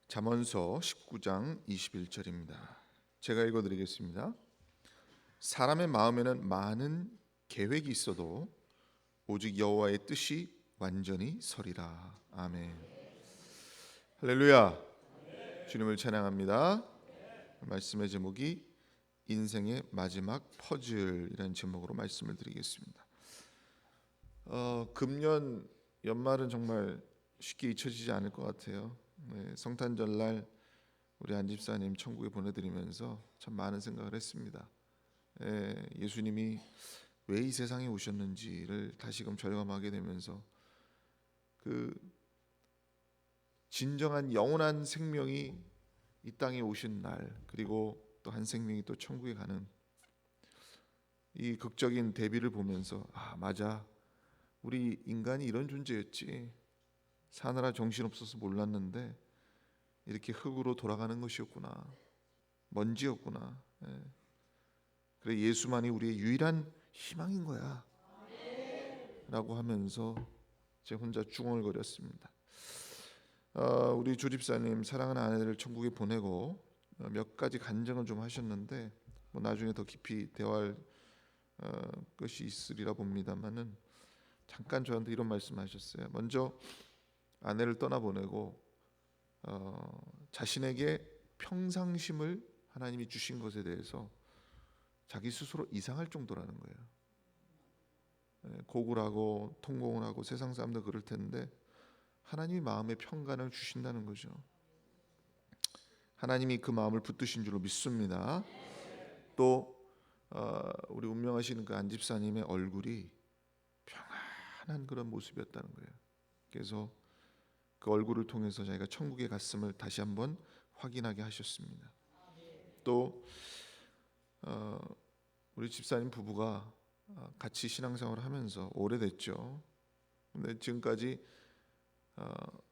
잠언서 19장 21절입니다. 제가 읽어드리겠습니다. 사람의 마음에는 많은 계획이 있어도 오직 여호와의 뜻이 완전히 서리라. 아멘. 할렐루야. 주님을 찬양합니다. 말씀의 제목이 인생의 마지막 퍼즐이라는 제목으로 말씀을 드리겠습니다. 금년 연말은 정말 쉽게 잊혀지지 않을 것 같아요. 성탄절날 우리 안 집사님 천국에 보내드리면서 참 많은 생각을 했습니다. 예수님이 왜 이 세상에 오셨는지를 다시금 절감하게 되면서 그 진정한 영원한 생명이 이 땅에 오신 날, 그리고 또 한 생명이 또 천국에 가는 이 극적인 대비를 보면서 맞아, 우리 인간이 이런 존재였지. 사느라 정신없어서 몰랐는데 이렇게 흙으로 돌아가는 것이었구나, 먼지였구나. 그래, 예수만이 우리의 유일한 희망인 거야 라고 하면서 제 혼자 중얼거렸습니다. 우리 조집사님 사랑하는 아내를 천국에 보내고 몇 가지 간증을 좀 하셨는데 나중에 더 깊이 대화할 것이 있으리라 봅니다만은 잠깐 저한테 이런 말씀하셨어요. 먼저 아내를 떠나보내고 자신에게 평상심을 하나님이 주신 것에 대해서 자기 스스로 이상할 정도라는 거예요. 고굴하고 통공을 하고 세상 사람들 그럴 텐데 하나님이 마음의 평간을 주신다는 거죠. 하나님이 그 마음을 붙드신 줄로 믿습니다. 또 우리 운명하시는 그 안집사님의 얼굴이 평안한 그런 모습이었다는 거예요. 그래서 그 얼굴을 통해서 자기가 천국에 갔음을 다시 한번 확인하게 하셨습니다. 또 우리 집사님 부부가 같이 신앙생활을 하면서 오래됐죠. 근데 지금까지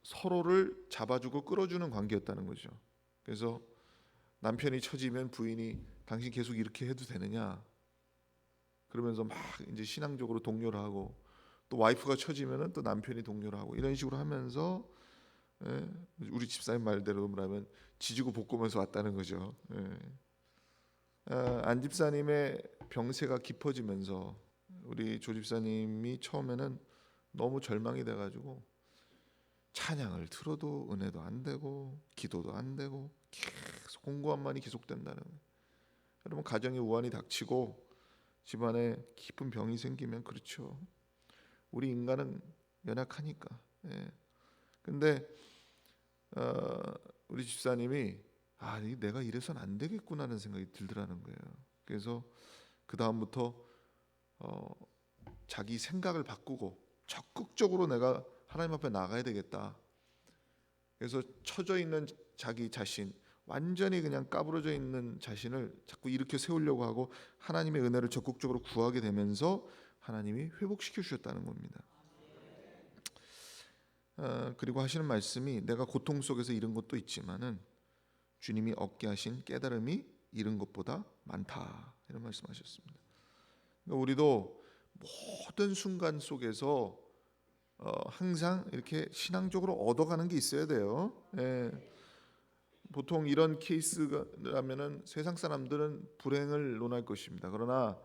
서로를 잡아주고 끌어주는 관계였다는 거죠. 그래서 남편이 처지면 부인이 당신 계속 이렇게 해도 되느냐 그러면서 막 이제 신앙적으로 독려를 하고, 또 와이프가 처지면은 또 남편이 독려를 하고, 이런 식으로 하면서 우리 집사님 말대로 말하면 지지고 볶으면서 왔다는 거죠. 안 집사님의 병세가 깊어지면서 우리 조 집사님이 처음에는 너무 절망이 돼가지고 찬양을 들어도 은혜도 안 되고 기도도 안 되고 계속 공고함만이 계속된다는 거예요. 여러분, 가정에 우환이 닥치고 집안에 깊은 병이 생기면 그렇죠. 우리 인간은 연약하니까. 근데 우리 집사님이 내가 이래선 안 되겠구나라는 생각이 들더라는 거예요. 그래서 그 다음부터 자기 생각을 바꾸고 적극적으로 내가 하나님 앞에 나가야 되겠다. 그래서 처져 있는 자기 자신, 완전히 그냥 까부러져 있는 자신을 자꾸 일으켜 세우려고 하고 하나님의 은혜를 적극적으로 구하게 되면서 하나님이 회복시켜 주셨다는 겁니다. 그리고 하시는 말씀이 내가 고통 속에서 잃은 것도 있지만은 주님이 얻게 하신 깨달음이 잃은 것보다 많다, 이런 말씀하셨습니다. 그러니까 우리도 모든 순간 속에서 항상 이렇게 신앙적으로 얻어가는 게 있어야 돼요. 보통 이런 케이스라면은 세상 사람들은 불행을 논할 것입니다. 그러나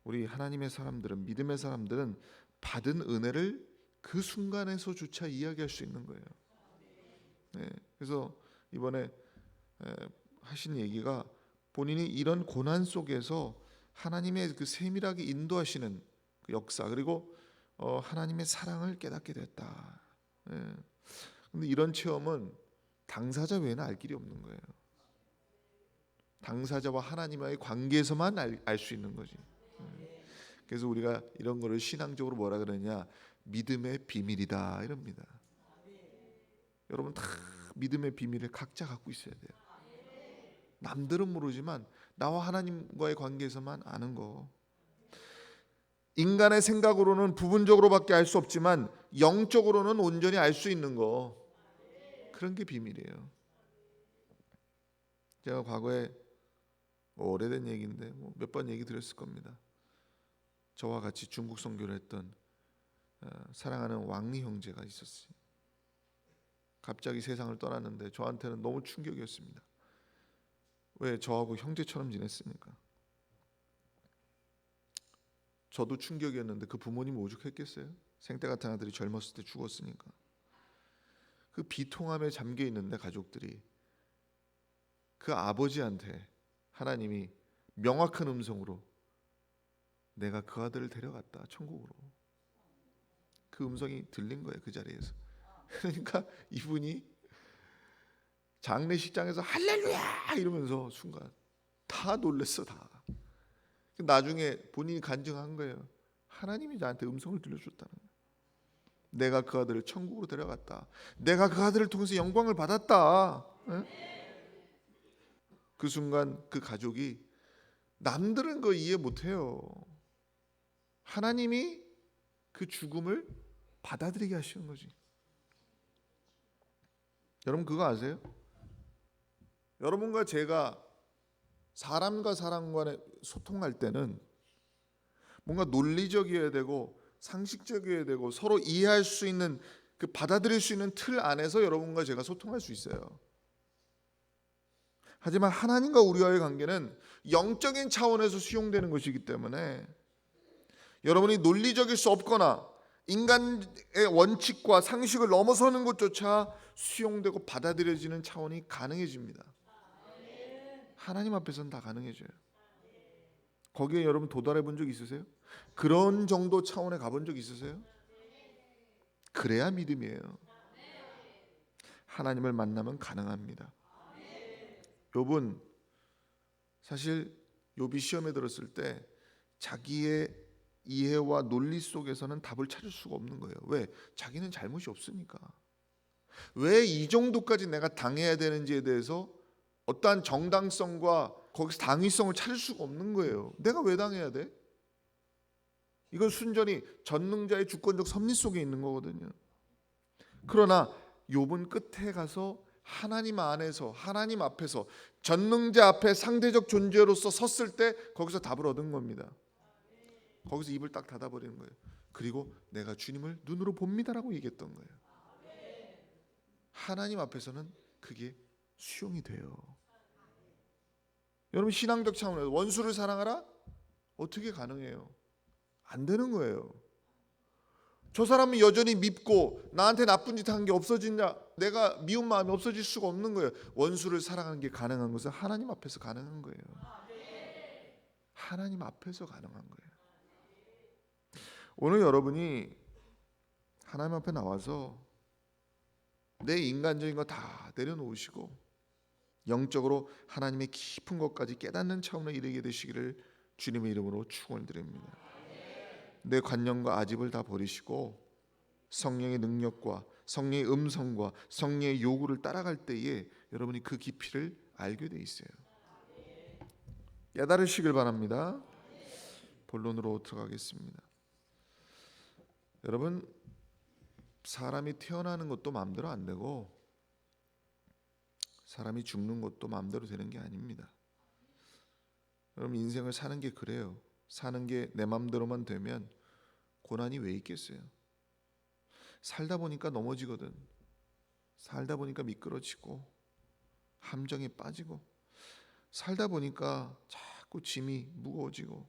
우리 하나님의 사람들은, 믿음의 사람들은 받은 은혜를 그 순간에서조차 이야기할 수 있는 거예요. 그래서 이번에 하신 얘기가 본인이 이런 고난 속에서 하나님의 그 세밀하게 인도하시는 그 역사, 그리고 하나님의 사랑을 깨닫게 됐다. 근데 이런 체험은 당사자 외에는 알 길이 없는 거예요. 당사자와 하나님과의 관계에서만 알 수 있는 거지. 그래서 우리가 이런 거를 신앙적으로 뭐라 그러냐, 믿음의 비밀이다 이럽니다. 여러분, 다 믿음의 비밀을 각자 갖고 있어야 돼요. 남들은 모르지만 나와 하나님과의 관계에서만 아는 거. 인간의 생각으로는 부분적으로밖에 알 수 없지만 영적으로는 온전히 알 수 있는 거, 그런 게 비밀이에요. 제가 과거에 오래된 얘기인데 몇 번 얘기 드렸을 겁니다. 저와 같이 중국 선교를 했던 사랑하는 왕리 형제가 있었어요. 갑자기 세상을 떠났는데 저한테는 너무 충격이었습니다. 왜? 저하고 형제처럼 지냈으니까. 저도 충격이었는데 그 부모님 오죽했겠어요? 생때 같은 아들이 젊었을 때 죽었으니까. 그 비통함에 잠겨 있는데 가족들이 그 아버지한테 하나님이 명확한 음성으로 내가 그 아들을 데려갔다 천국으로. 그 음성이 들린 거예요, 그 자리에서. 그러니까 이분이 장례식장에서 할렐루야 이러면서 순간 다 놀랬어. 다. 나중에 본인이 간증한 거예요. 하나님이 나한테 음성을 들려줬다는 거예요. 내가 그 아들을 천국으로 데려갔다. 내가 그 아들을 통해서 영광을 받았다. 그 순간 그 가족이 남들은 그거 이해 못해요. 하나님이 그 죽음을 받아들이게 하시는 거지. 여러분 그거 아세요? 여러분과 제가 사람과 사람 간에 소통할 때는 뭔가 논리적이어야 되고 상식적이어야 되고 서로 이해할 수 있는 그 받아들일 수 있는 틀 안에서 여러분과 제가 소통할 수 있어요. 하지만 하나님과 우리와의 관계는 영적인 차원에서 수용되는 것이기 때문에 여러분이 논리적일 수 없거나 인간의 원칙과 상식을 넘어서는 것조차 수용되고 받아들여지는 차원이 가능해집니다. 하나님 앞에서는 다 가능해져요. 거기에 여러분 도달해 본 적 있으세요? 그런 정도 차원에 가본 적 있으세요? 그래야 믿음이에요. 하나님을 만나면 가능합니다. 욥은 사실 욥이 시험에 들었을 때 자기의 이해와 논리 속에서는 답을 찾을 수가 없는 거예요. 왜? 자기는 잘못이 없으니까. 왜 이 정도까지 내가 당해야 되는지에 대해서 어떠한 정당성과 거기서 당위성을 찾을 수가 없는 거예요. 내가 왜 당해야 돼? 이건 순전히 전능자의 주권적 섭리 속에 있는 거거든요. 그러나 욥은 끝에 가서 하나님 안에서 하나님 앞에서 전능자 앞에 상대적 존재로서 섰을 때 거기서 답을 얻은 겁니다. 거기서 입을 딱 닫아버리는 거예요. 그리고 내가 주님을 눈으로 봅니다라고 얘기했던 거예요. 하나님 앞에서는 그게 수용이 돼요. 여러분 신앙적 차원에서 원수를 사랑하라? 어떻게 가능해요? 안 되는 거예요. 저 사람은 여전히 밉고 나한테 나쁜 짓 한 게 없어지냐? 내가 미운 마음이 없어질 수가 없는 거예요. 원수를 사랑하는 게 가능한 것은 하나님 앞에서 가능한 거예요. 하나님 앞에서 가능한 거예요. 오늘 여러분이 하나님 앞에 나와서 내 인간적인 거 다 내려놓으시고 영적으로 하나님의 깊은 것까지 깨닫는 차원에 이르게 되시기를 주님의 이름으로 축원드립니다. 내 관념과 아집을 다 버리시고 성령의 능력과 성령의 음성과 성령의 요구를 따라갈 때에 여러분이 그 깊이를 알게 돼 있어요. 깨달으시길 바랍니다. 본론으로 들어가겠습니다. 여러분 사람이 태어나는 것도 마음대로 안 되고 사람이 죽는 것도 마음대로 되는 게 아닙니다. 여러분 인생을 사는 게 그래요. 사는 게 내 마음대로만 되면 고난이 왜 있겠어요? 살다 보니까 넘어지거든. 살다 보니까 미끄러지고 함정에 빠지고 살다 보니까 자꾸 짐이 무거워지고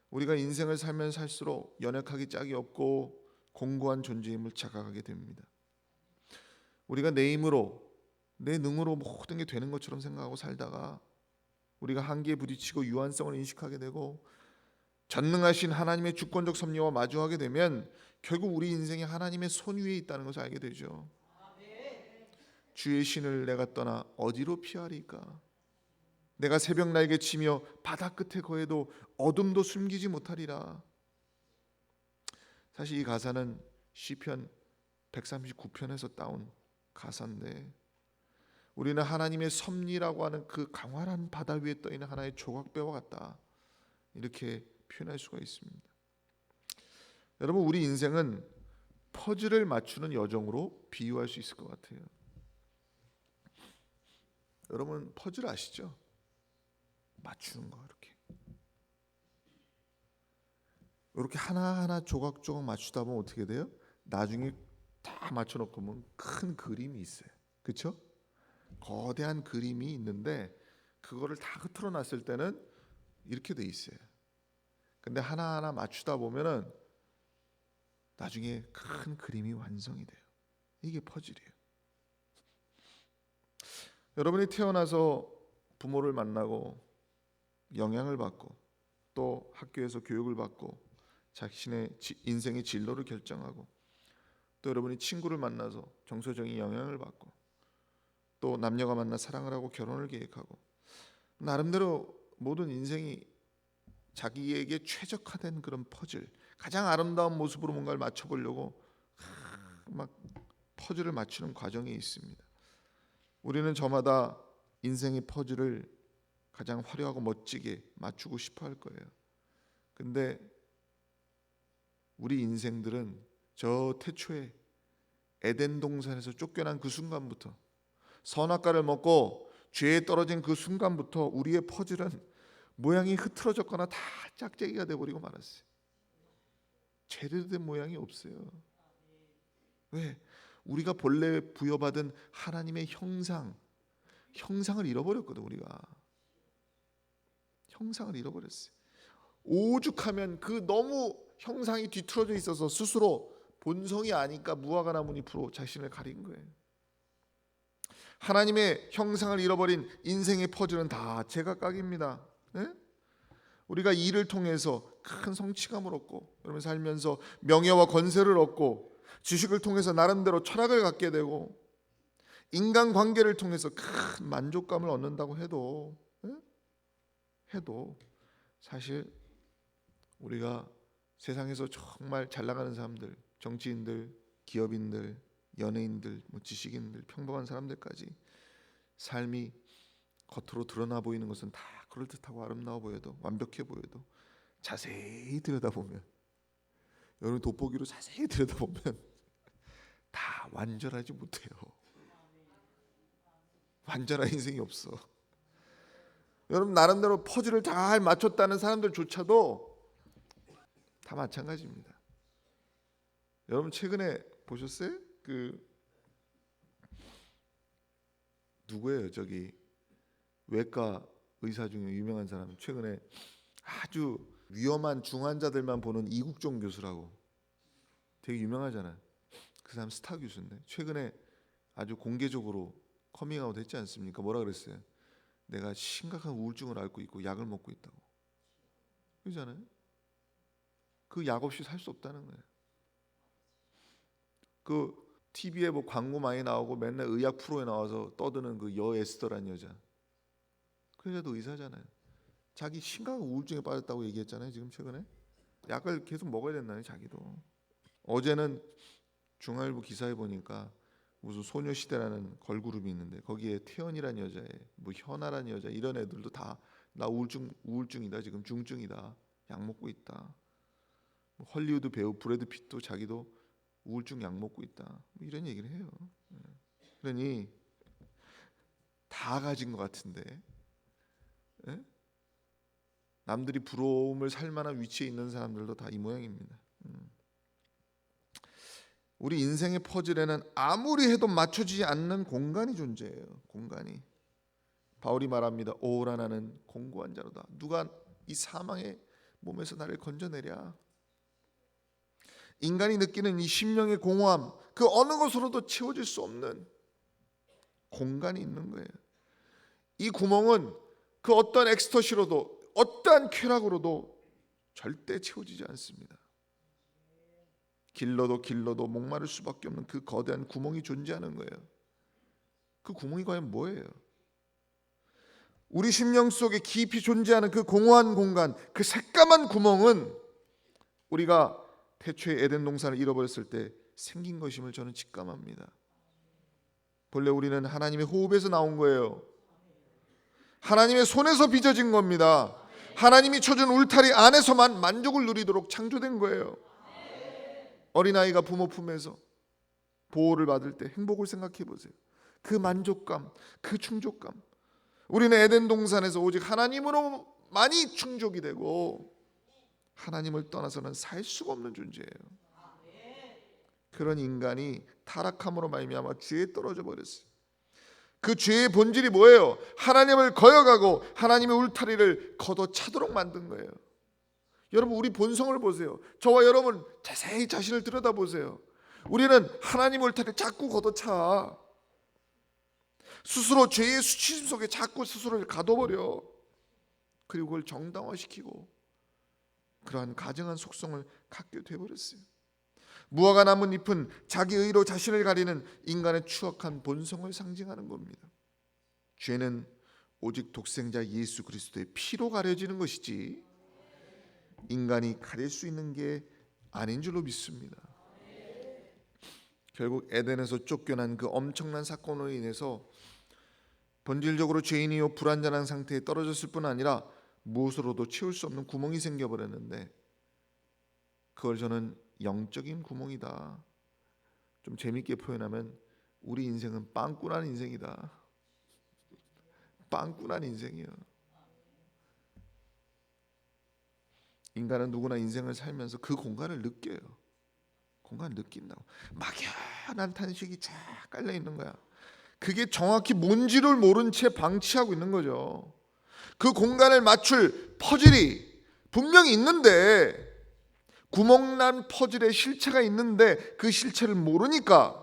우리가 인생을 살면 살수록 연약하기 짝이 없고 공고한 존재임을 자각하게 됩니다. 우리가 내 힘으로 내 능으로 모든 게 되는 것처럼 생각하고 살다가 우리가 한계에 부딪히고 유한성을 인식하게 되고 전능하신 하나님의 주권적 섭리와 마주하게 되면 결국 우리 인생이 하나님의 손 위에 있다는 것을 알게 되죠. 주의 신을 내가 떠나 어디로 피하리까? 내가 새벽 날개 치며 바다 끝에 거해도 어둠도 숨기지 못하리라. 사실 이 가사는 시편 139편에서 따온 가사인데 우리는 하나님의 섭리라고 하는 그 강활한 바다 위에 떠 있는 하나의 조각배와 같다. 이렇게 표현할 수가 있습니다. 여러분 우리 인생은 퍼즐을 맞추는 여정으로 비유할 수 있을 것 같아요. 여러분 퍼즐 아시죠? 맞추는 거 이렇게 하나하나 조각조각 맞추다 보면 어떻게 돼요? 나중에 다 맞춰놓고 보면 큰 그림이 있어요. 그렇죠? 거대한 그림이 있는데 그거를 다 흐트러 놨을 때는 이렇게 돼 있어요. 근데 하나하나 맞추다 보면은 나중에 큰 그림이 완성이 돼요. 이게 퍼즐이에요. 여러분이 태어나서 부모를 만나고 영향을 받고 또 학교에서 교육을 받고 자신의 인생의 진로를 결정하고 또 여러분이 친구를 만나서 정서적인 영향을 받고 또 남녀가 만나 사랑을 하고 결혼을 계획하고 나름대로 모든 인생이 자기에게 최적화된 그런 퍼즐, 가장 아름다운 모습으로 뭔가를 맞춰보려고 막 퍼즐을 맞추는 과정이 있습니다. 우리는 저마다 인생의 퍼즐을 가장 화려하고 멋지게 맞추고 싶어 할 거예요. 근데 우리 인생들은 저 태초에 에덴 동산에서 쫓겨난 그 순간부터 선악과를 먹고 죄에 떨어진 그 순간부터 우리의 퍼즐은 모양이 흐트러졌거나 다 짝짝이가 돼버리고 말았어요. 제대로 된 모양이 없어요. 왜? 우리가 본래 부여받은 하나님의 형상을 잃어버렸거든. 우리가 형상을 잃어버렸어요. 오죽하면 그 너무 형상이 뒤틀어져 있어서 스스로 본성이 아니까 무화과 나뭇잎으로 자신을 가린 거예요. 하나님의 형상을 잃어버린 인생의 퍼즐은 다 제각각입니다. 네? 우리가 일을 통해서 큰 성취감을 얻고 여러분 살면서 명예와 권세를 얻고 지식을 통해서 나름대로 철학을 갖게 되고 인간관계를 통해서 큰 만족감을 얻는다고 해도 사실 우리가 세상에서 정말 잘 나가는 사람들, 정치인들, 기업인들, 연예인들, 지식인들, 평범한 사람들까지 삶이 겉으로 드러나 보이는 것은 다 그럴듯하고 아름다워 보여도 완벽해 보여도 자세히 들여다보면 여러분 돋보기로 자세히 들여다보면 다 완전하지 못해요. 완전한 인생이 없어. 여러분 나름대로 퍼즐을 잘 맞췄다는 사람들조차도 다 마찬가지입니다. 여러분 최근에 보셨어요? 누구예요? 저기 외과 의사 중에 유명한 사람 최근에 아주 위험한 중환자들만 보는 이국종 교수라고 되게 유명하잖아요. 그 사람 스타 교수인데 최근에 아주 공개적으로 커밍아웃 했지 않습니까? 뭐라 그랬어요? 내가 심각한 우울증을 앓고 있고 약을 먹고 있다고. 그러잖아요. 그 약 없이 살 수 없다는 거예요. 그 TV에 뭐 광고 많이 나오고 맨날 의학 프로에 나와서 떠드는 그 에스더라는 여자. 그 여자도 의사잖아요. 자기 심각한 우울증에 빠졌다고 얘기했잖아요. 지금 최근에 약을 계속 먹어야 된다는 자기도. 어제는 중앙일보 기사에 보니까 무슨 소녀시대라는 걸그룹이 있는데 거기에 태연이라는 여자에 뭐 현아라는 여자 이런 애들도 다 나 우울증이다 지금 중증이다 약 먹고 있다. 뭐 헐리우드 배우 브래드 핏도 자기도 우울증 약 먹고 있다 뭐 이런 얘기를 해요. 그러니 다 가진 것 같은데 남들이 부러움을 살 만한 위치에 있는 사람들도 다 이 모양입니다. 우리 인생의 퍼즐에는 아무리 해도 맞춰지지 않는 공간이 존재해요. 공간이. 바울이 말합니다. 오라 나는 공고한 자로다. 누가 이 사망의 몸에서 나를 건져내랴. 인간이 느끼는 이 심령의 공허함 그 어느 것으로도 채워질 수 없는 공간이 있는 거예요. 이 구멍은 그 어떤 엑스터시로도 어떠한 쾌락으로도 절대 채워지지 않습니다. 길러도 목마를 수밖에 없는 그 거대한 구멍이 존재하는 거예요. 그 구멍이 과연 뭐예요? 우리 심령 속에 깊이 존재하는 그 공허한 공간, 그 새까만 구멍은 우리가 태초에 에덴 동산을 잃어버렸을 때 생긴 것임을 저는 직감합니다. 본래 우리는 하나님의 호흡에서 나온 거예요. 하나님의 손에서 빚어진 겁니다. 하나님이 쳐준 울타리 안에서만 만족을 누리도록 창조된 거예요. 어린아이가 부모 품에서 보호를 받을 때 행복을 생각해 보세요. 그 만족감, 그 충족감. 우리는 에덴 동산에서 오직 하나님으로 많이 충족이 되고 하나님을 떠나서는 살 수가 없는 존재예요. 그런 인간이 타락함으로 말미암아 죄에 떨어져 버렸어요. 그 죄의 본질이 뭐예요? 하나님을 거역하고 하나님의 울타리를 걷어차도록 만든 거예요. 여러분, 우리 본성을 보세요. 저와 여러분 자세히 자신을 들여다보세요. 우리는 하나님의 울타리를 자꾸 걷어차. 스스로 죄의 수치심 속에 자꾸 스스로를 가둬버려. 그리고 그걸 정당화시키고 그러한 가증한 속성을 갖게 돼버렸어요. 무화과 나뭇잎은 자기 의로 자신을 가리는 인간의 추악한 본성을 상징하는 겁니다. 죄는 오직 독생자 예수 그리스도의 피로 가려지는 것이지 인간이 가릴 수 있는 게 아닌 줄로 믿습니다. 결국 에덴에서 쫓겨난 그 엄청난 사건으로 인해서 본질적으로 죄인이요 불완전한 상태에 떨어졌을 뿐 아니라 무엇으로도 채울 수 없는 구멍이 생겨버렸는데, 그걸 저는 영적인 구멍이다. 좀 재밌게 표현하면 우리 인생은 빵꾸난 인생이다. 빵꾸난 인생이야. 인간은 누구나 인생을 살면서 그 공간을 느껴요. 공간을 느낀다고. 막연한 탄식이 쫙 깔려 있는 거야. 그게 정확히 뭔지를 모른 채 방치하고 있는 거죠. 그 공간을 맞출 퍼즐이 분명히 있는데, 구멍난 퍼즐의 실체가 있는데 그 실체를 모르니까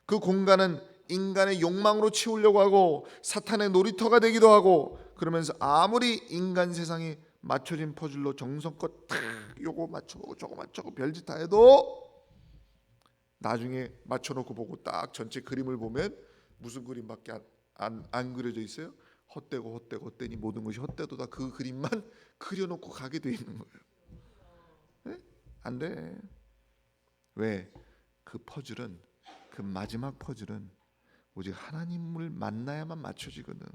그 공간은 인간의 욕망으로 채우려고 하고 사탄의 놀이터가 되기도 하고, 그러면서 아무리 인간 세상이 맞춰진 퍼즐로 정성껏 탁 요거 맞춰보고 저거 맞춰보고 별짓 다 해도 나중에 맞춰놓고 보고 딱 전체 그림을 보면 무슨 그림밖에 안 그려져 있어요? 헛되니 모든 것이 헛되도다. 그 그림만 그려놓고 가게 돼 있는 거예요. 네? 안 돼. 왜? 그 퍼즐은, 그 마지막 퍼즐은 오직 하나님을 만나야만 맞춰지거든.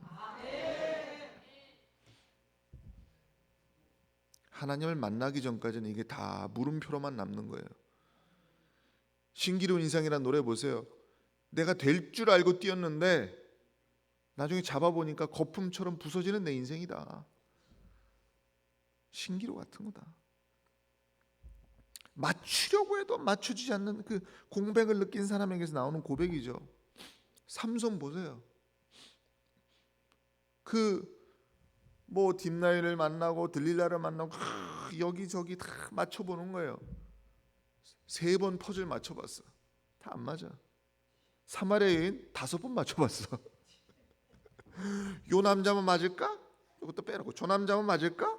하나님을 만나기 전까지는 이게 다 물음표로만 남는 거예요. 신기루 인상이라는 노래 보세요. 내가 될 줄 알고 뛰었는데 나중에 잡아보니까 거품처럼 부서지는 내 인생이다. 신기루 같은 거다. 맞추려고 해도 맞춰지지 않는 그 공백을 느낀 사람에게서 나오는 고백이죠. 삼손 보세요. 뭐 딥나일을 만나고 들릴라를 만나고 여기저기 다 맞춰보는 거예요. 3번 퍼즐 맞춰봤어. 다 안 맞아. 사마리아 여인 5번 맞춰봤어. 요 남자만 맞을까? 이것도 빼놓고 저 남자만 맞을까?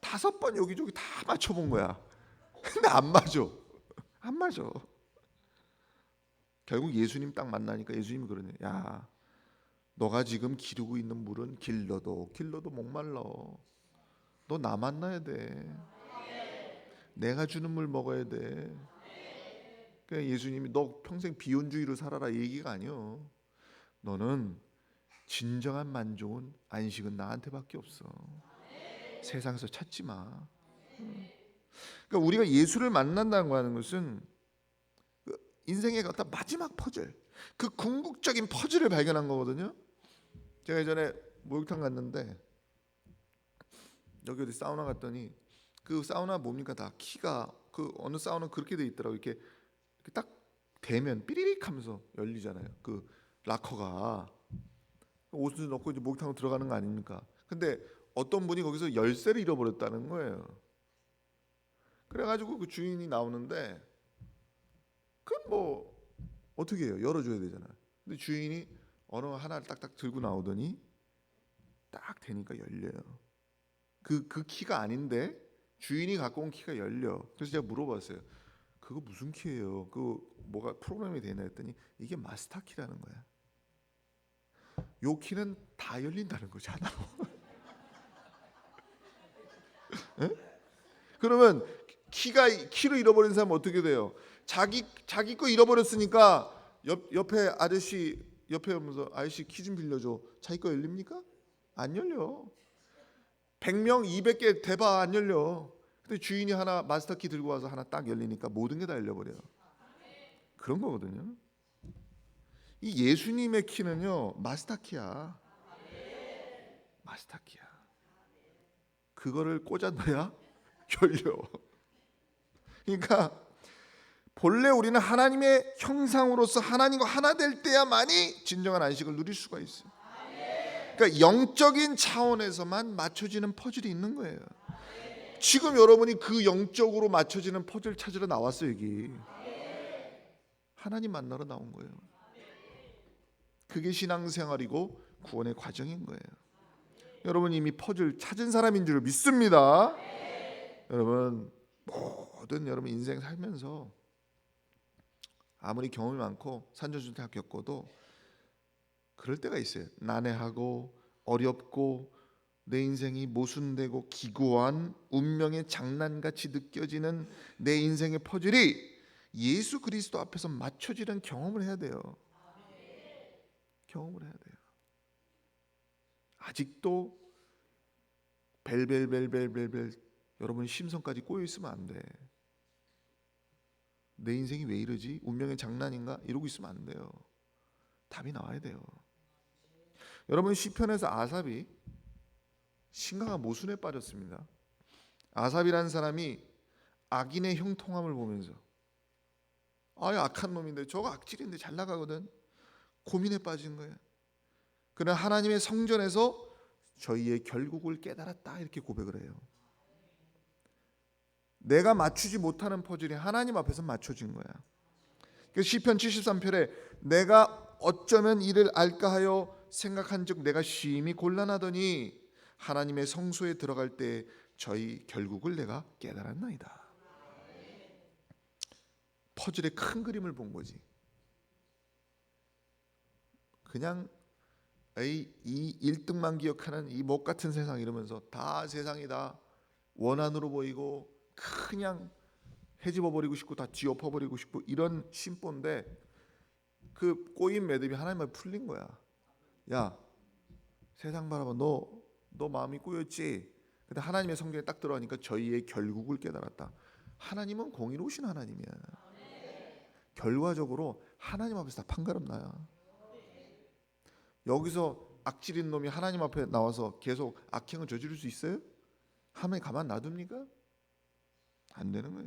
5번 여기저기 다 맞춰본 거야. 근데 안 맞아. 안 맞아. 결국 예수님 딱 만나니까 예수님이 그러네. 야, 너가 지금 기르고 있는 물은 길러도 목말라. 너 나 만나야 돼. 내가 주는 물 먹어야 돼. 그러니까 예수님이 너 평생 비혼주의로 살아라 얘기가 아니요. 너는 진정한 만족은, 안식은 나한테밖에 없어. 세상에서 찾지 마. 그러니까 우리가 예수를 만난다고 하는 것은 인생의 어떤 마지막 퍼즐, 그 궁극적인 퍼즐을 발견한 거거든요. 제가 예전에 목욕탕 갔는데 여기 어디 사우나 갔더니 그 사우나 뭡니까? 다 키가 그 어느 사우나 그렇게 돼 있더라고. 이렇게 딱 대면 삐리릭 하면서 열리잖아요. 그 락커가 옷을 넣고 이제 목욕탕으로 들어가는 거 아닙니까? 근데 어떤 분이 거기서 열쇠를 잃어버렸다는 거예요. 그래가지고 그 주인이 나오는데 그건 뭐 어떻게 해요? 열어줘야 되잖아요. 근데 주인이 어느 하나를 딱딱 들고 나오더니 딱 대니까 열려요. 그 키가 아닌데 주인이 갖고 온 키가 열려. 그래서 제가 물어봤어요. 그거 무슨 키예요? 그 뭐가 프로그램이 되나 했더니 이게 마스터 키라는 거야. 요 키는 다 열린다는 거죠, 하나로. 그러면 키를 잃어버린 사람은 어떻게 돼요? 자기 거 잃어버렸으니까 옆에 아저씨 옆에 오면서 아저씨 키 좀 빌려줘. 자기 거 열립니까? 안 열려. 100명 200개 대봐 안 열려. 근데 주인이 하나 마스터 키 들고 와서 하나 딱 열리니까 모든 게 다 열려버려요. 그런 거거든요. 이 예수님의 키는요 마스터 키야. 마스터 키야. 그거를 꽂아놔야 열려. 그러니까 본래 우리는 하나님의 형상으로서 하나님과 하나 될 때야만이 진정한 안식을 누릴 수가 있어요. 그러니까 영적인 차원에서만 맞춰지는 퍼즐이 있는 거예요. 지금 여러분이 그 영적으로 맞춰지는 퍼즐 찾으러 나왔어요. 여기 하나님 만나러 나온 거예요. 그게 신앙생활이고 구원의 과정인 거예요. 여러분 이미 퍼즐 찾은 사람인 줄 믿습니다. 여러분 모든 여러분 인생 살면서 아무리 경험이 많고 산전수전 다 겪어도 그럴 때가 있어요. 난해하고 어렵고 내 인생이 모순되고 기구한 운명의 장난같이 느껴지는 내 인생의 퍼즐이 예수 그리스도 앞에서 맞춰지는 경험을 해야 돼요. 경험을 해야 돼요. 아직도 벨벨벨벨벨벨 여러분 심성까지 꼬여 있으면 안 돼. 내 인생이 왜 이러지? 운명의 장난인가? 이러고 있으면 안 돼요. 답이 나와야 돼요. 여러분 시편에서 아삽이 심각한 모순에 빠졌습니다. 아삽이라는 사람이 악인의 형통함을 보면서 악한 놈인데 저거 악질인데 잘 나가거든. 고민에 빠진 거예요. 그러나 하나님의 성전에서 저희의 결국을 깨달았다 이렇게 고백을 해요. 내가 맞추지 못하는 퍼즐이 하나님 앞에서 맞춰진 거야. 시편 73편에 내가 어쩌면 이를 알까 하여 생각한즉 내가 심히 곤란하더니 하나님의 성소에 들어갈 때 저희 결국을 내가 깨달았나이다. 퍼즐의 큰 그림을 본 거지. 그냥 이 1등만 기억하는 이 목 같은 세상 이러면서 다 세상이 다 원한으로 보이고 그냥 헤집어 버리고 싶고 다 뒤엎어 버리고 싶고 이런 심보인데 그 꼬인 매듭이 하나님 앞에 풀린 거야. 야 세상 바라봐 너 마음이 꼬였지. 근데 하나님의 성경에 딱 들어가니까 저희의 결국을 깨달았다. 하나님은 공의로우신 하나님이야. 결과적으로 하나님 앞에서 다 판가름 나야. 여기서 악질인 놈이 하나님 앞에 나와서 계속 악행을 저지를 수 있어요? 하나님 가만 놔둡니까? 안 되는 거예요.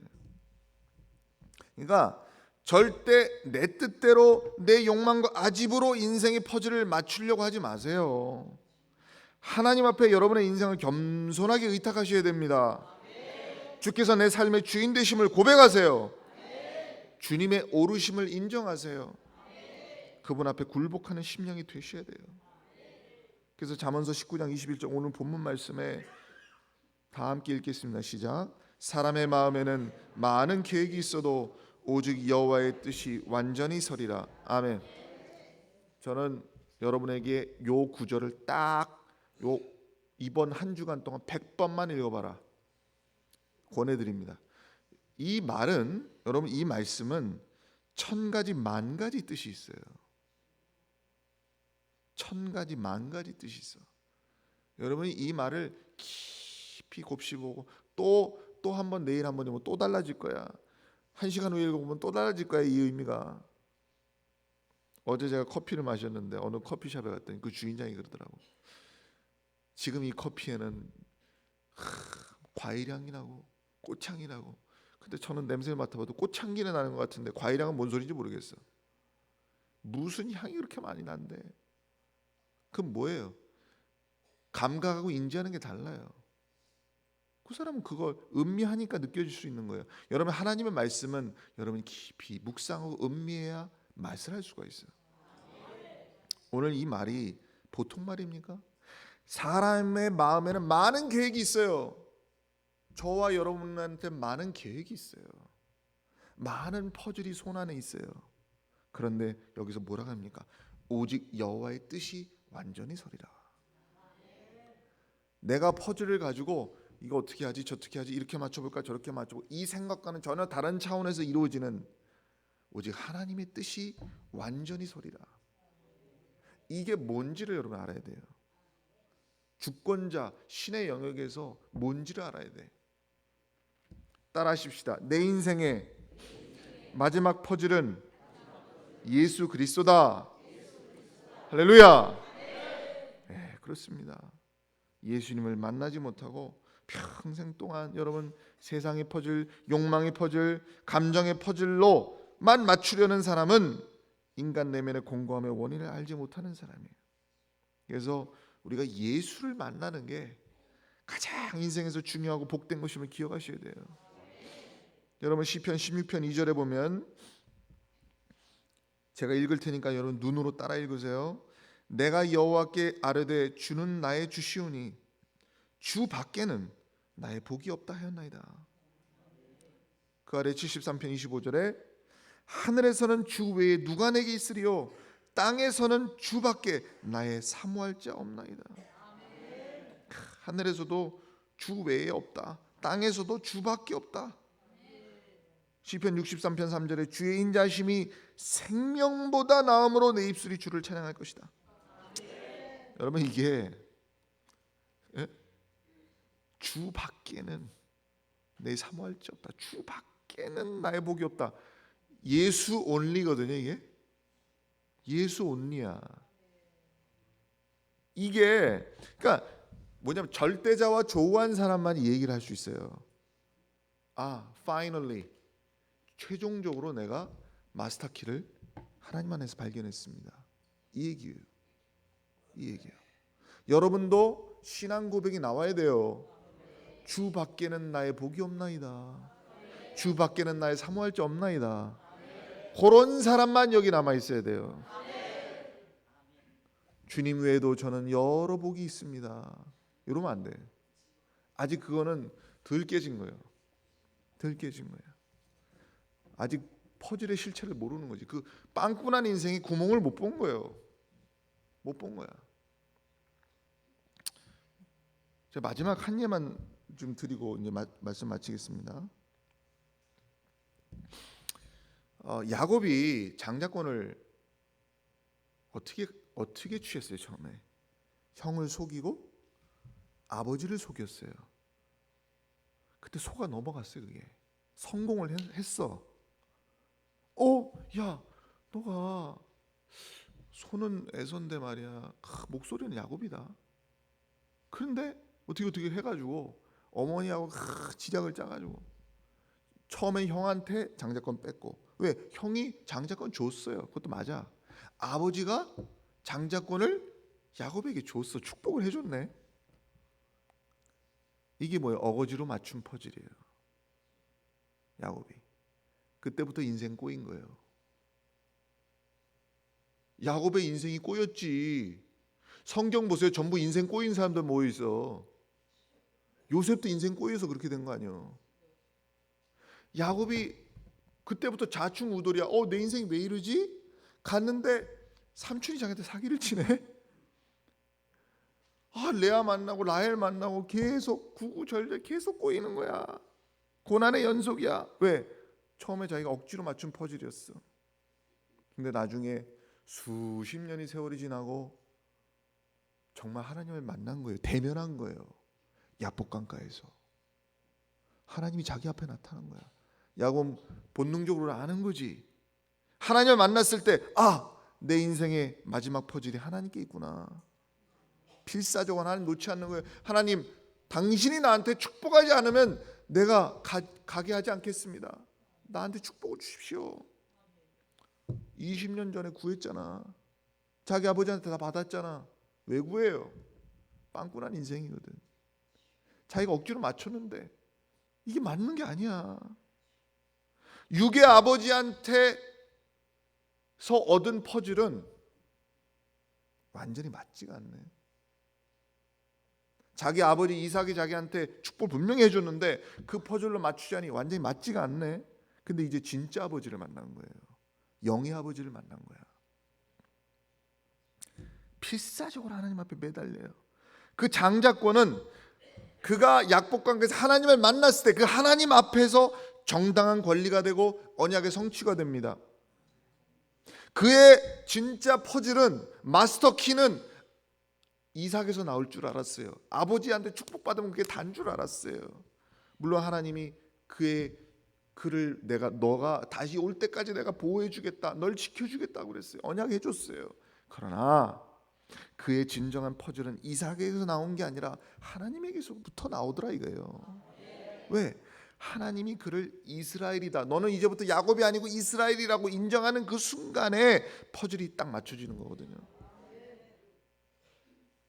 그러니까 절대 내 뜻대로 내 욕망과 아집으로 인생의 퍼즐을 맞추려고 하지 마세요. 하나님 앞에 여러분의 인생을 겸손하게 의탁하셔야 됩니다. 주께서 내 삶의 주인 되심을 고백하세요. 주님의 오르심을 인정하세요. 그분 앞에 굴복하는 심령이 되셔야 돼요. 그래서 잠언서 19장 21절 오늘 본문 말씀에 다 함께 읽겠습니다. 시작. 사람의 마음에는 많은 계획이 있어도 오직 여호와의 뜻이 완전히 서리라. 아멘. 저는 여러분에게 요 구절을 딱 요 이번 한 주간 동안 100번만 읽어봐라 권해드립니다. 이 말은 여러분 이 말씀은 1000가지 만가지 뜻이 있어요. 1000가지 만가지 뜻이 있어. 여러분이 이 말을 깊이 곱씹어보고 또 한 번 내일 한 번 읽으면 또 달라질 거야. 1시간 후에 읽어보면 또 달라질 거야. 이 의미가. 어제 제가 커피를 마셨는데 어느 커피숍에 갔더니 그 주인장이 그러더라고. 지금 이 커피에는 과일향이 나고 꽃향이 나고. 근데 저는 냄새를 맡아봐도 꽃향기는 나는 것 같은데 과일향은 뭔 소리인지 모르겠어. 무슨 향이 그렇게 많이 난대. 그건 뭐예요? 감각하고 인지하는 게 달라요. 그 사람은 그걸 음미하니까 느껴질 수 있는 거예요. 여러분 하나님의 말씀은 여러분이 깊이 묵상하고 음미해야 맛을 할 수가 있어요. 오늘 이 말이 보통 말입니까? 사람의 마음에는 많은 계획이 있어요. 저와 여러분한테 많은 계획이 있어요. 많은 퍼즐이 손 안에 있어요. 그런데 여기서 뭐라고 합니까? 오직 여호와의 뜻이 완전히 서리라. 내가 퍼즐을 가지고 이거 어떻게 하지 저떻게 하지 이렇게 맞춰볼까 저렇게 맞춰볼까 이 생각과는 전혀 다른 차원에서 이루어지는 오직 하나님의 뜻이 완전히 서리라. 이게 뭔지를 여러분 알아야 돼요. 주권자 신의 영역에서 뭔지를 알아야 돼. 따라하십시다. 내 인생의 마지막 퍼즐은 예수 그리스도다. 할렐루야. 네, 그렇습니다. 예수님을 만나지 못하고 평생 동안 여러분 세상의 퍼즐, 욕망의 퍼즐, 감정의 퍼즐로만 맞추려는 사람은 인간 내면의 공고함의 원인을 알지 못하는 사람이에요. 그래서 우리가 예수를 만나는 게 가장 인생에서 중요하고 복된 것임을 기억하셔야 돼요. 여러분 시편 16편 2절에 보면, 제가 읽을 테니까 여러분 눈으로 따라 읽으세요. 내가 여호와께 아뢰되 주는 나의 주시오니 주 밖에는 나의 복이 없다 하였나이다. 그 아래 73편 25절에 하늘에서는 주 외에 누가 내게 있으리요 땅에서는 주 밖에 나의 사모할 자 없나이다. 하늘에서도 주 외에 없다, 땅에서도 주밖에 없다. 시편 63편 3절에 주의 인자심이 생명보다 나음으로 내 입술이 주를 찬양할 것이다. 여러분 이게 주 밖에는 내 사모할 자 없다, 주 밖에는 나의 복이 없다. 예수 온리거든요. 이게 예수 온리야. 이게 그러니까 뭐냐면 절대자와 조우한 사람만이 얘기를 할 수 있어요. finally, 최종적으로 내가 마스터키를 하나님 안에서 발견했습니다. 이 얘기예요. 이 얘기예요. 여러분도 신앙 고백이 나와야 돼요. 주 밖에는 나의 복이 없나이다. 주 밖에는 나의 사모할 자 없나이다. 그런 사람만 여기 남아 있어야 돼요. 주님 외에도 저는 여러 복이 있습니다. 이러면 안 돼. 아직 그거는 덜 깨진 거예요. 덜 깨진 거예요. 아직 퍼즐의 실체를 모르는 거지. 그 빵꾸난 인생이 구멍을 못 본 거예요. 못 본 거야. 제가 마지막 한 예만 좀 드리고 이제 말씀 마치겠습니다. 야곱이 장자권을 어떻게 취했어요? 처음에 형을 속이고 아버지를 속였어요. 그때 속아 넘어갔어요. 그게 성공을 했어. 야, 너가 손은 에서인데 말이야, 목소리는 야곱이다. 그런데 어떻게 해가지고 어머니하고 지략을 짜가지고 처음에 형한테 장자권 뺐고, 왜? 형이 장자권 줬어요. 그것도 맞아. 아버지가 장자권을 야곱에게 줬어. 축복을 해줬네. 이게 뭐예요? 어거지로 맞춘 퍼즐이에요. 야곱이 그때부터 인생 꼬인 거예요. 야곱의 인생이 꼬였지. 성경 보세요. 전부 인생 꼬인 사람들 모여 있어. 요셉도 인생 꼬여서 그렇게 된 거 아니에요. 야곱이 그때부터 좌충우돌이야. 내 인생이 왜 이러지? 갔는데 삼촌이 자기한테 사기를 치네. 레아 만나고 라헬 만나고 계속 구구절절 계속 꼬이는 거야. 고난의 연속이야. 왜? 처음에 자기가 억지로 맞춘 퍼즐이었어. 근데 나중에 수십 년이 세월이 지나고 정말 하나님을 만난 거예요. 대면한 거예요. 야복강가에서 하나님이 자기 앞에 나타난 거야. 야곱 본능적으로 아는 거지. 하나님을 만났을 때 내 인생의 마지막 퍼즐이 하나님께 있구나. 필사적으로 하나님 놓지 않는 거예요. 하나님, 당신이 나한테 축복하지 않으면 내가 가게 하지 않겠습니다. 나한테 축복을 주십시오. 20년 전에 구했잖아. 자기 아버지한테 다 받았잖아. 왜 구해요? 빵꾸난 인생이거든. 자기가 억지로 맞췄는데 이게 맞는 게 아니야. 육의 아버지한테서 얻은 퍼즐은 완전히 맞지가 않네. 자기 아버지 이삭이 자기한테 축복을 분명히 해줬는데 그 퍼즐로 맞추자니 완전히 맞지가 않네. 근데 이제 진짜 아버지를 만난 거예요. 영의 아버지를 만난 거야. 필사적으로 하나님 앞에 매달려요. 그 장자권은 그가 약복관계에서 하나님을 만났을 때 그 하나님 앞에서 정당한 권리가 되고 언약의 성취가 됩니다. 그의 진짜 퍼즐은, 마스터 키는 이삭에서 나올 줄 알았어요. 아버지한테 축복받으면 그게 단 줄 알았어요. 물론 하나님이 그를 너가 다시 올 때까지 내가 보호해 주겠다, 널 지켜 주겠다고 그랬어요. 언약해 줬어요. 그러나 그의 진정한 퍼즐은 이삭에게서 나온 게 아니라 하나님에게서부터 나오더라 이거예요. 왜? 하나님이 그를 이스라엘이다, 너는 이제부터 야곱이 아니고 이스라엘이라고 인정하는 그 순간에 퍼즐이 딱 맞춰지는 거거든요.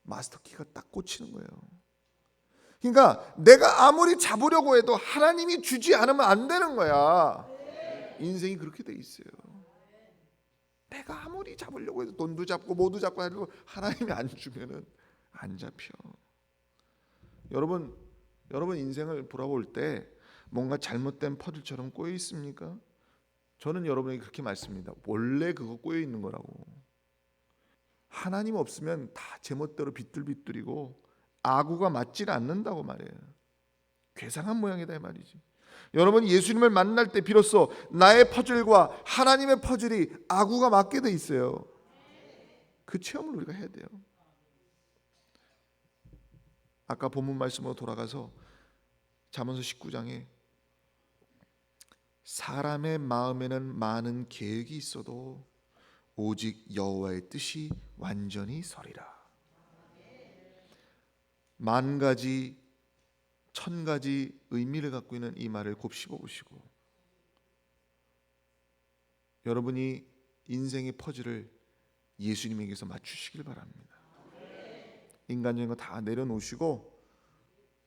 마스터키가 딱 꽂히는 거예요. 그러니까 내가 아무리 잡으려고 해도 하나님이 주지 않으면 안 되는 거야. 인생이 그렇게 돼 있어요. 내가 아무리 잡으려고 해도 돈도 잡고 뭐도 잡고 하려고 하나님이 안 주면은 안 잡혀. 여러분 인생을 돌아볼 때 뭔가 잘못된 퍼즐처럼 꼬여 있습니까? 저는 여러분에게 그렇게 말씀합니다. 원래 그거 꼬여 있는 거라고. 하나님 없으면 다 제멋대로 비뚤비뚤이고 아구가 맞질 않는다고 말이에요. 괴상한 모양이다 이 말이지. 여러분 예수님을 만날 때 비로소 나의 퍼즐과 하나님의 퍼즐이 아구가 맞게 돼 있어요. 그 체험을 우리가 해야 돼요. 아까 본문 말씀으로 돌아가서 잠언서 19장에 사람의 마음에는 많은 계획이 있어도 오직 여호와의 뜻이 완전히 서리라. 만 가지 천 가지 의미를 갖고 있는 이 말을 곱씹어 보시고 여러분이 인생의 퍼즐을 예수님에게서 맞추시길 바랍니다. 인간적인 거 다 내려놓으시고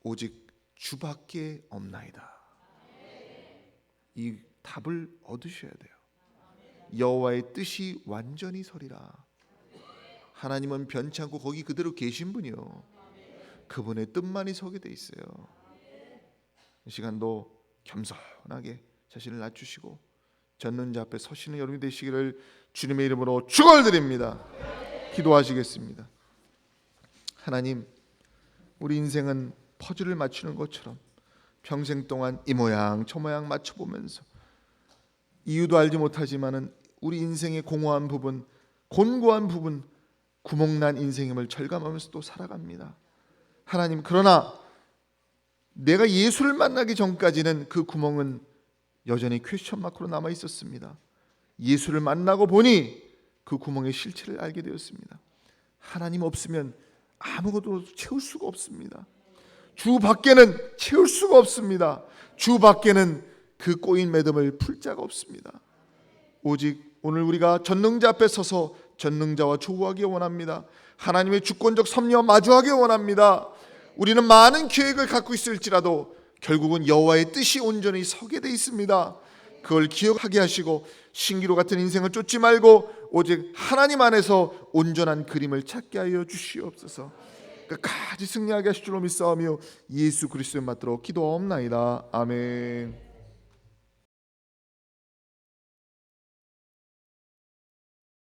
오직 주밖에 없나이다. 이 답을 얻으셔야 돼요. 여호와의 뜻이 완전히 서리라. 하나님은 변치 않고 거기 그대로 계신 분이요, 그분의 뜻만이 서게 돼 있어요. 이 시간도 겸손하게 자신을 낮추시고 젖는 앞에 서시는 여러분이 되시기를 주님의 이름으로 축원드립니다. 기도하시겠습니다. 하나님, 우리 인생은 퍼즐을 맞추는 것처럼 평생 동안 이 모양 저 모양 맞춰보면서 이유도 알지 못하지만은 우리 인생의 공허한 부분, 곤고한 부분, 구멍난 인생임을 절감하면서 또 살아갑니다. 하나님, 그러나 내가 예수를 만나기 전까지는 그 구멍은 여전히 퀘스천 마크로 남아 있었습니다. 예수를 만나고 보니 그 구멍의 실체를 알게 되었습니다. 하나님 없으면 아무것도 채울 수가 없습니다. 주 밖에는 채울 수가 없습니다. 주 밖에는 그 꼬인 매듭을 풀 자가 없습니다. 오직 오늘 우리가 전능자 앞에 서서 전능자와 조우하기 원합니다. 하나님의 주권적 섭리와 마주하기 원합니다. 우리는 많은 계획을 갖고 있을지라도 결국은 여호와의 뜻이 온전히 서게 돼 있습니다. 그걸 기억하게 하시고 신기루 같은 인생을 쫓지 말고 오직 하나님 안에서 온전한 그림을 찾게 하여 주시옵소서. 끝까지 승리하게 하실 줄로 믿사오며 예수 그리스도의 맛으로 기도하옵나이다. 아멘.